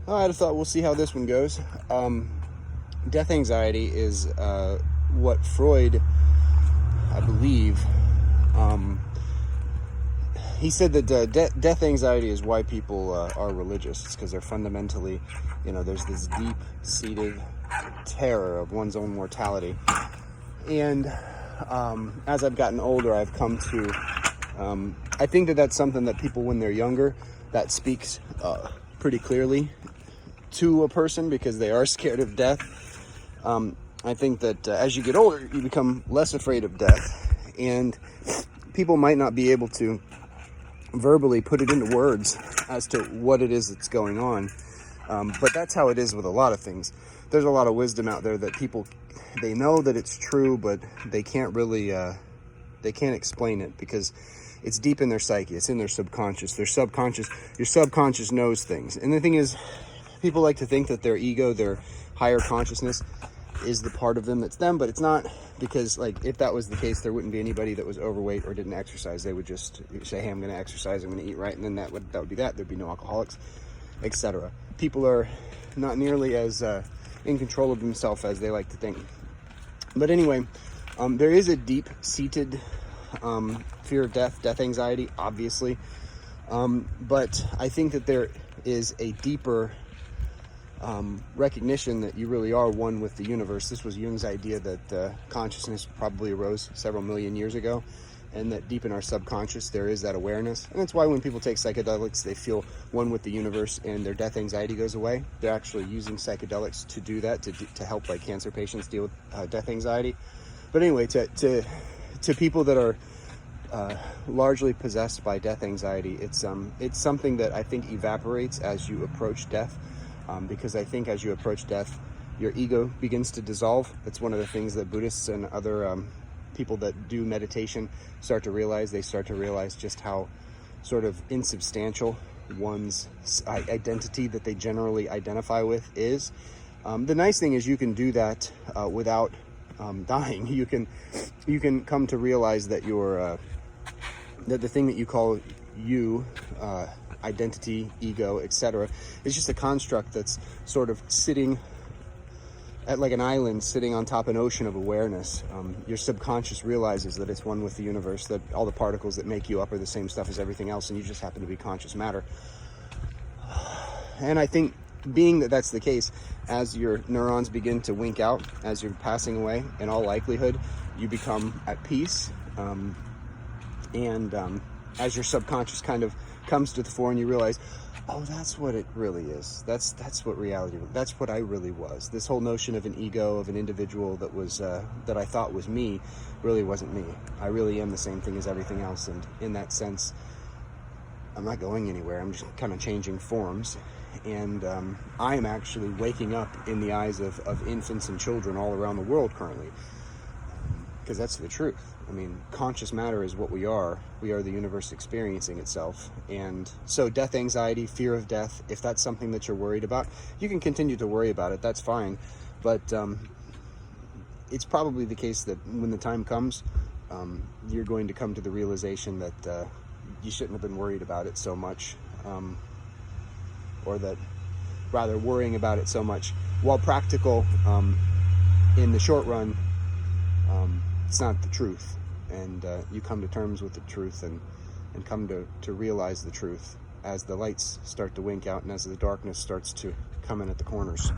I thought we'll see how this one goes. Death anxiety is what Freud, I believe, he said that death anxiety is why people are religious. It's because they're fundamentally, there's this deep-seated terror of one's own mortality. And as I've gotten older, I've come to, I think that that's something that people, when they're younger, that speaks pretty clearly to a person because they are scared of death. I think that as you get older, you become less afraid of death, and people might not be able to verbally put it into words as to what it is that's going on. But that's how it is with a lot of things. There's a lot of wisdom out there that people, they know that it's true, but they can't really, they can't explain it because it's deep in their psyche. It's in their subconscious. Your subconscious knows things. And the thing is, people like to think that their ego, their higher consciousness, is the part of them that's them, but it's not, because if that was the case, there wouldn't be anybody that was overweight or didn't exercise. They would just say, hey, I'm going to exercise, I'm going to eat right, and then that would be that. There'd be no alcoholics, etc. People are not nearly as in control of themselves as they like to think. But anyway, there is a deep-seated fear of death anxiety, obviously, but I think that there is a deeper recognition that you really are one with the universe. This was Jung's idea that consciousness probably arose several million years ago, and that deep in our subconscious there is that awareness. And that's why when people take psychedelics, they feel one with the universe and their death anxiety goes away. They're actually using psychedelics to do that, to help cancer patients deal with death anxiety. But anyway, to people that are largely possessed by death anxiety, it's something that I think evaporates as you approach death. Because I think as you approach death, your ego begins to dissolve. That's one of the things that Buddhists and other people that do meditation start to realize. They start to realize just how sort of insubstantial one's identity that they generally identify with is. The nice thing is you can do that without dying. You can come to realize that that the thing that you call you, identity, ego, etc., is just a construct that's sort of sitting at like an island sitting on top of an ocean of awareness. Your subconscious realizes that it's one with the universe, that all the particles that make you up are the same stuff as everything else, and you just happen to be conscious matter. And I think being that that's the case, as your neurons begin to wink out, as you're passing away, in all likelihood, you become at peace. As your subconscious kind of comes to the fore and you realize, oh, that's what it really is. That's what reality, that's what I really was. This whole notion of an ego, of an individual that was, that I thought was me, really wasn't me. I really am the same thing as everything else. And in that sense, I'm not going anywhere. I'm just kind of changing forms. And I am actually waking up in the eyes of infants and children all around the world currently. Because that's the truth. I mean, conscious matter is what we are. We are the universe experiencing itself. And so death anxiety, fear of death, if that's something that you're worried about, you can continue to worry about it. That's fine. But it's probably the case that when the time comes, you're going to come to the realization that you shouldn't have been worried about it so much. Or that rather worrying about it so much, while practical in the short run, it's not the truth. And you come to terms with the truth and come to realize the truth as the lights start to wink out and as the darkness starts to come in at the corners.